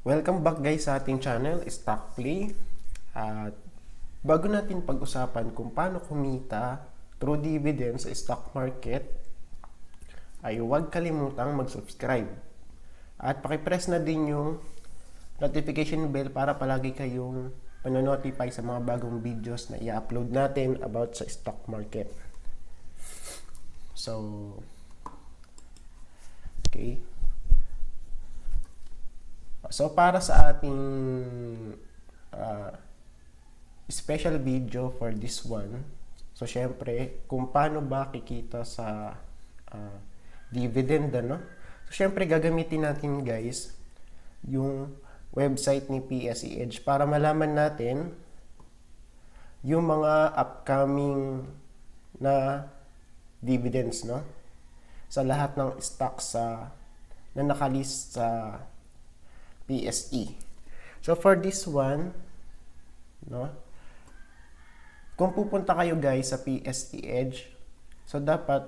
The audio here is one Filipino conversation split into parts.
Welcome back guys sa ating channel, Stock Play. At bago natin pag-usapan kung paano kumita through dividends sa stock market, ay huwag kalimutang mag-subscribe. At pakipress na din yung notification bell para palagi kayong panonotify sa mga bagong videos na i-upload natin about sa stock market. So, okay. So, para sa ating special video for this one, so, syempre, kung paano ba kikita sa dividend, ano? So, syempre, gagamitin natin, guys, yung website ni PSE Edge para malaman natin yung mga upcoming na dividends, no? Sa lahat ng stocks na nakalist sa PSE. So for this one, no, kung pupunta kayo guys sa PSE Edge, so dapat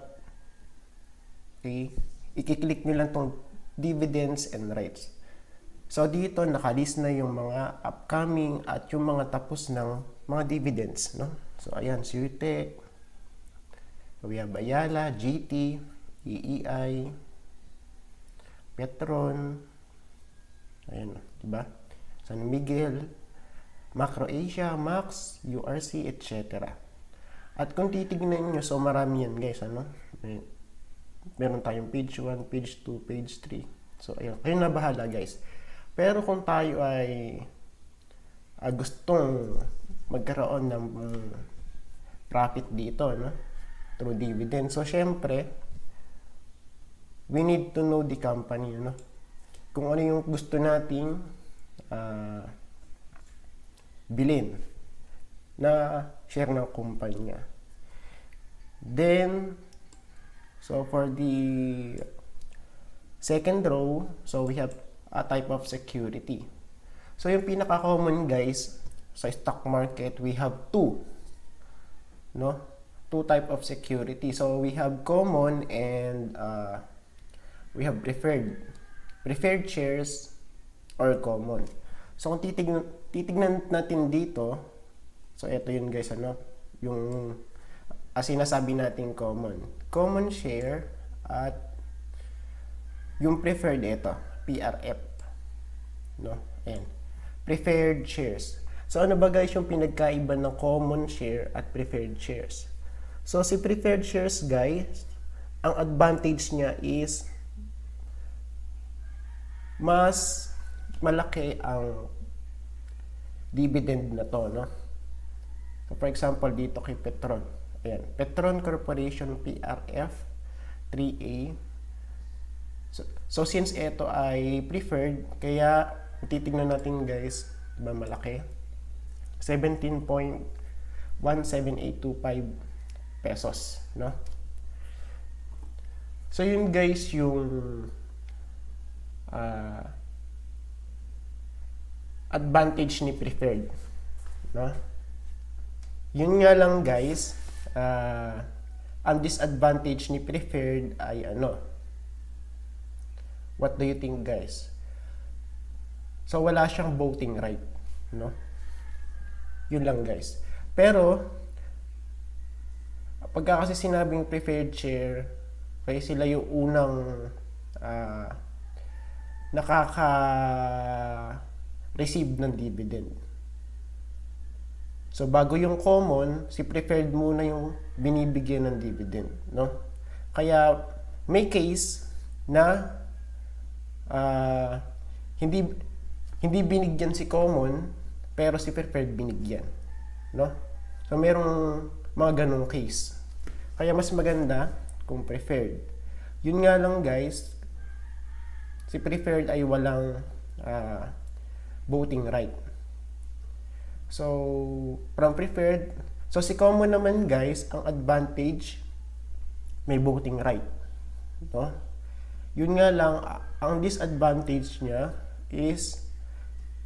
i-click nyo lang tong dividends and rates. So dito nakalist na yung mga upcoming at yung mga tapos ng mga dividends, no? So ayan, Sute, we have Ayala, GT, EEI, Petron, ayan, diba? San Miguel, Macro Asia, Max, URC, etc. At kung titignan nyo, so marami yan guys, ano? Meron tayong page 1, page 2, page 3. So ayun, kayo na bahala guys. Pero kung tayo ay gustong magkaroon ng profit dito, no? Through dividend. So syempre, we need to know the company, no? Kung ano yung gusto nating bilhin na share ng kumpanya. Then, so for the second row, so we have a type of security. So yung pinaka-common guys sa stock market, we have two, no? Two type of security. So we have common and we have preferred shares or common. So kung titignan natin dito, so ito yun guys, ano, yung sinasabi natin common share at yung preferred, ito PRF, no? Ayan, preferred shares. So ano ba guys yung pinagkaiba ng common share at preferred shares? So si preferred shares guys, ang advantage niya is mas malaki ang dividend na to, no? So for example dito kay Petron, ayan, Petron Corporation PRF 3A. So since ito ay preferred, kaya titingnan natin guys, diba malaki, 17.17825 pesos, no? So yun guys yung advantage ni preferred, no? Yun nga lang guys, ang disadvantage ni preferred ay ano? What do you think guys? So wala siyang voting right, no? Yun lang guys. Pero pagka kasi sinabing preferred share, kaya sila yung unang nakaka-receive ng dividend. So bago yung common, si preferred muna yung binibigyan ng dividend, no? Kaya may case na hindi binigyan si common pero si preferred binigyan, no? So merong mga ganong case. Kaya mas maganda kung preferred. Yun nga lang guys, si preferred ay walang voting right. So, from preferred, so si common naman guys, ang advantage, may voting right, no? Yun nga lang, ang disadvantage niya is,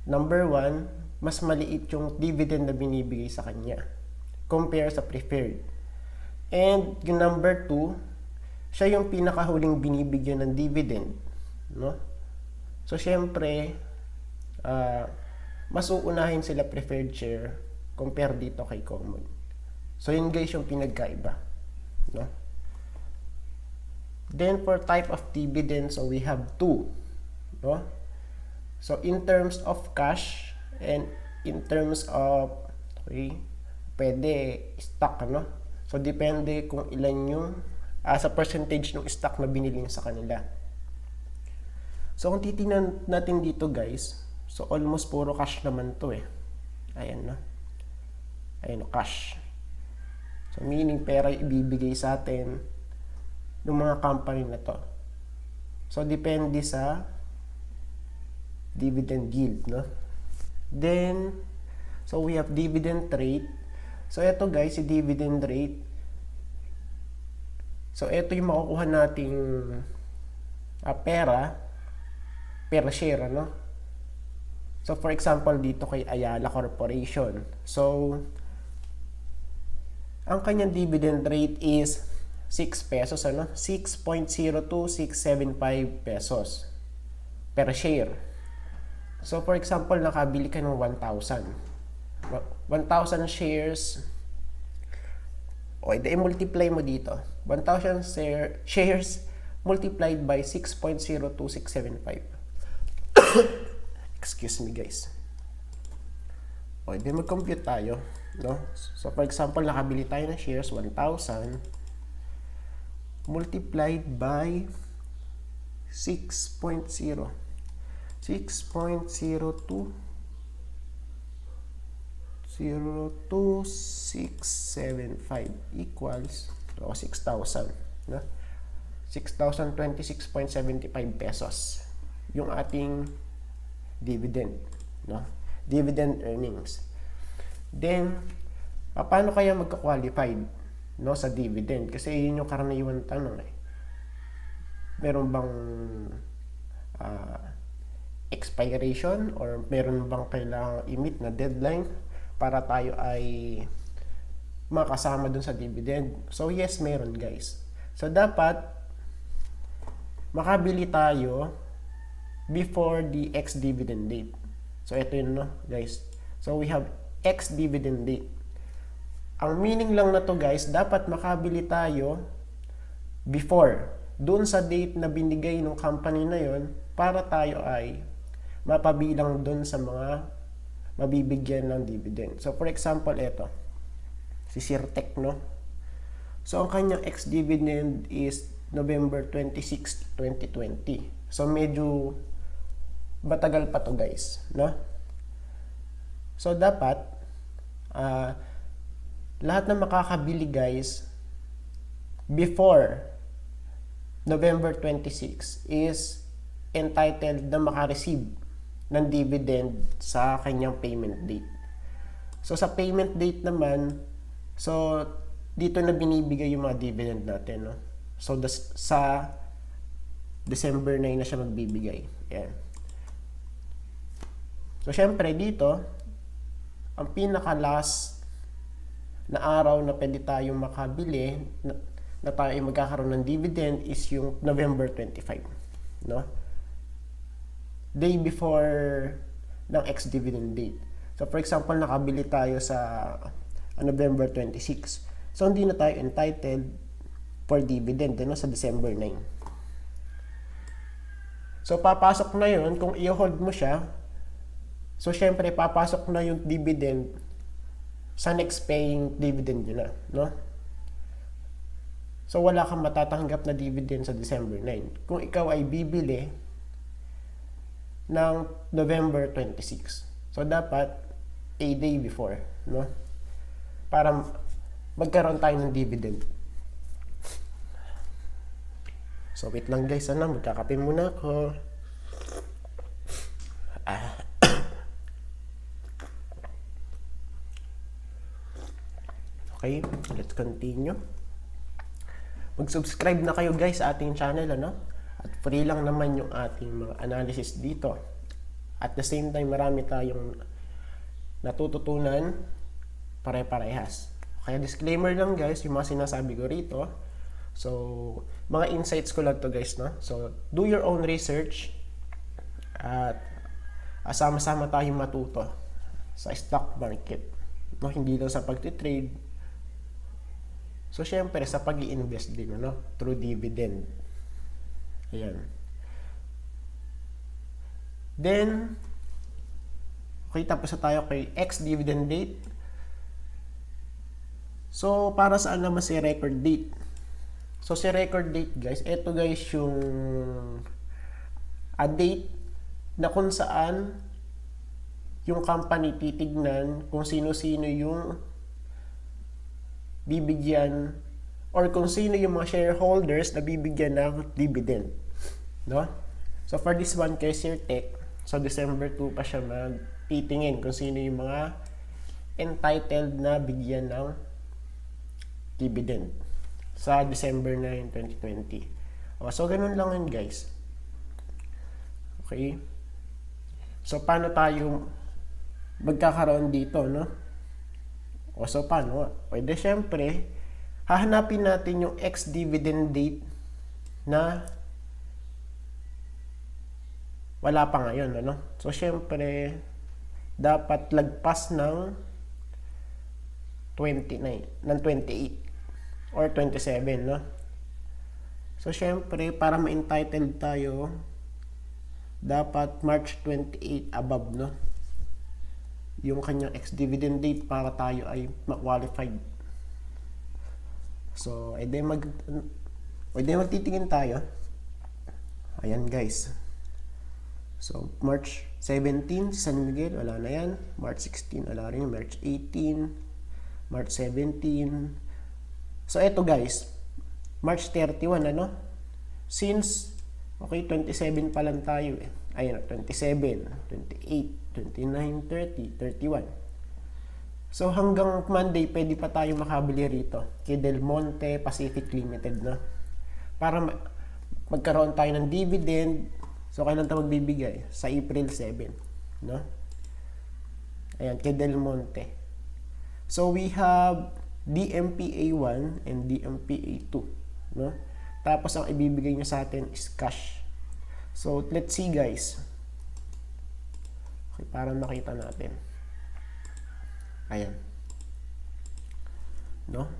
number 1, mas maliit yung dividend na binibigay sa kanya compare sa preferred. And yung number 2, siya yung pinakahuling binibigyan ng dividend, no? So syempre mas uunahin sila preferred share compare dito kay common. So yun guys yung pinagkaiba, no? Then for type of dividend, so we have two, no? So in terms of cash and in terms of pwede stock, ano? So depende kung ilan yung sa percentage ng stock na binili sa kanila. So kung titingnan natin dito guys, so almost puro cash naman to eh. Ayan, no? Ayan, no, cash. So meaning pera ibibigay sa atin ng mga company na to. So depende sa dividend yield, no? Then so we have dividend rate. So ito guys, si dividend rate. So ito yung makukuha nating pera per share, no? So for example dito kay Ayala Corporation. So ang kanyang dividend rate is 6 pesos, ano? 6.02675 pesos per share. So for example, nakabili ka ng 1,000 shares. O, i-multiply mo dito. 1,000 shares multiplied by 6.02675. Excuse me, guys. O, mag-compute tayo, no? So for example, nakabili tayo ng shares 1,000 multiplied by 6.0 0.2675 equals 6,000, no? 6,026.75 pesos yung ating dividend, no? Dividend earnings. Then paano kaya magka-qualified, no, sa dividend? Kasi yun yung karaniwan tanong eh. Meron bang expiration or meron bang kailangang i-meet na deadline para tayo ay makasama dun sa dividend? So yes, meron guys. So dapat makabili tayo before the ex-dividend date. So ito yun, no, guys. So we have ex-dividend date. Ang meaning lang na to guys, dapat makabili tayo before dun sa date na binigay ng company na yon para tayo ay mapabilang dun sa mga mabibigyan ng dividend. So for example, ito si Sirtec, no? So ang kanyang ex-dividend is November 26, 2020. So medyo matagal pa to guys, no? So dapat lahat na makakabili guys before November 26 is entitled na makareceive ng dividend sa kanyang payment date. So sa payment date naman, so dito na binibigay yung mga dividend natin, no? So sa December 9 na siya magbibigay. Yan. So syempre dito, ang pinaka-last na araw na pwede tayong makabili na tayo ay magkakaroon ng dividend is yung November 25, no? Day before ng ex-dividend date. So for example, nakabili tayo sa November 26. So hindi na tayo entitled for dividend, no, sa December 9. So papasok na yun, kung i-hold mo siya, so syempre papasok na yung dividend sa next paying dividend nyo na, no? So wala kang matatanggap na dividend sa December 9 kung ikaw ay bibili ng November 26. So dapat a day before, no? Para magkaroon tayo ng dividend. So wait lang guys, magkakape muna ako. Okay, let's continue. Mag-subscribe na kayo guys sa ating channel, ano? At free lang naman yung ating mga analysis dito. At the same time, marami tayong natututunan pare-parehas. Kaya disclaimer lang guys, yung mga sinasabi ko rito. So, mga insights ko lang to guys, no? So, do your own research. At sama-sama tayong matuto sa stock market. No, hindi lang sa pagtitrade. So, syempre, sa pag-i-invest din, ano, through dividend. Ayan. Then, okay, tapos na tayo kay ex-dividend date. So, para saan naman si record date? So, si record date, guys, ito guys yung a date na kung saan yung company titignan kung sino-sino yung bibigyan or kung sino yung mga shareholders na bibigyan ng dividend. No? So, for this one, kay Sir Tech, so December 2 pa siya magtitingin kung sino yung mga entitled na bigyan ng dividend sa December 9, 2020. O, so, ganun lang yun, guys. Okay? So, paano tayo magkakaroon dito, no? O, so, paano? Pwede, syempre, hahanapin natin yung ex-dividend date na wala pa ngayon, ano? So, syempre, dapat lagpas ng 29, ng 28 or 27, no? So, syempre, para ma-entitled tayo, dapat March 28 above, no? Yung kanyang ex-dividend date para tayo ay ma-qualified. So, edi magtitingin tayo. Ayan, guys. So, March 17, si San Miguel, wala na yan. March 16, wala rin. March 18, March 17. So, eto guys, March 31, ano? Since, okay, 27 pa lang tayo eh. Ayun, 27, 28, 29, 30, 31. So, hanggang Monday, pwede pa tayo makabili rito. Kay Del Monte Pacific Limited, no? Para magkaroon tayo ng dividend. So, kailan tayo magbibigay? Sa April 7, no? Ayan, kay Del Monte. So, we have DMPA 1 and DMPA 2, no? Tapos, ang ibibigay niya sa atin is cash. So, let's see, guys. Okay, para makita natin. Ayan. No?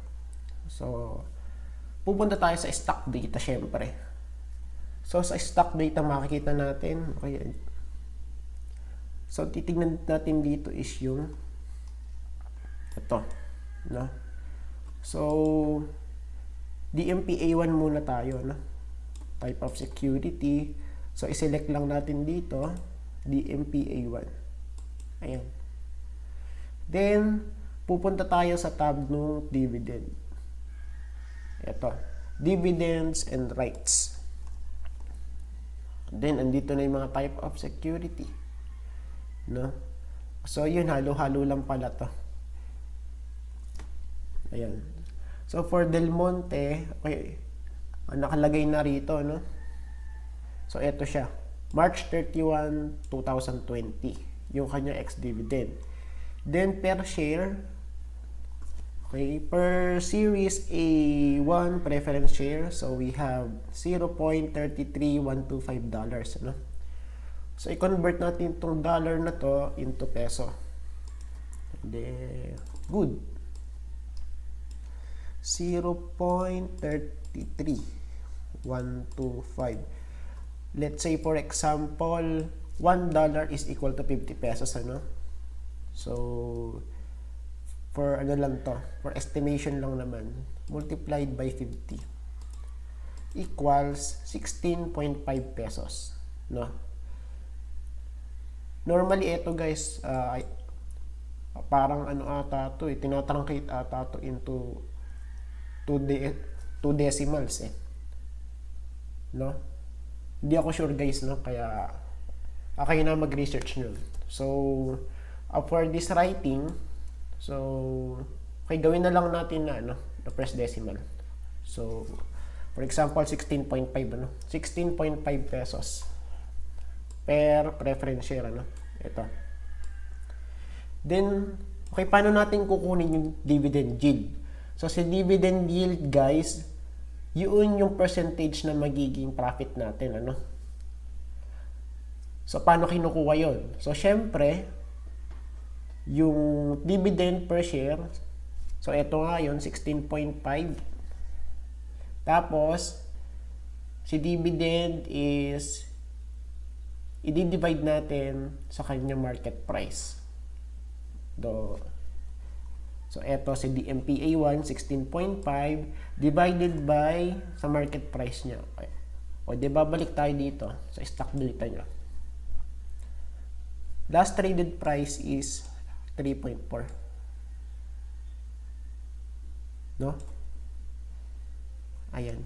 So, pupunta tayo sa stock data, syempre. So, sa stock data, makikita natin. Okay. So, titignan natin dito is yung ito. No? So, DMPA1 muna tayo, no? Type of security. So, iselect lang natin dito, DMPA1. Ayan. Then, pupunta tayo sa tab ng dividend. Ito, dividends and rights. Then, andito na yung mga type of security. No? So, yun, halo-halo lang pala to. Ayan. So, for Del Monte, okay, nakalagay na rito, no? So, eto siya. March 31, 2020. Yung kanya ex-dividend. Then, per share, okay, per series A1 preference share, so we have $0.33125, no? So, i-convert natin itong dollar na to into peso. Then, good. 0.33125. Let's say, for example, $1 is equal to 50 pesos, ano? So, for ano lang to, for estimation lang naman, multiplied by 50 equals 16.5 pesos, no? Normally, ito guys, parang ano ata to, tinatruncaate ata to into 2 decimals, eh. No? Hindi ako sure guys, no? Kaya, kayo na mag-research nyo. So, for this writing, so, okay, gawin na lang natin na, ano, na press decimal. So, for example, 16.5, ano? 16.5 pesos per preference share, ano? Ito. Then, okay, paano natin kukunin yung dividend yield? So, si dividend yield, guys, yun yung percentage na magiging profit natin, ano? So, paano kinukuha yon? So, syempre, yung dividend per share, so, ito nga yun, 16.5. Tapos, si dividend is, i-divide natin sa kanyang market price. So, ito si DMPA1, 16.5 divided by sa market price niya. Okay. O, di babalik tayo dito sa stock data niya. Last traded price is 3.4. No? Ayan.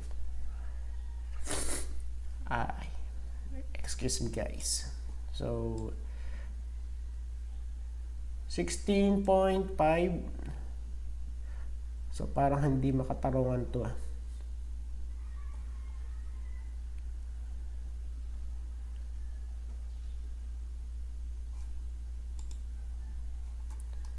Excuse me guys. So, 16.5. So, parang hindi makatarungan to.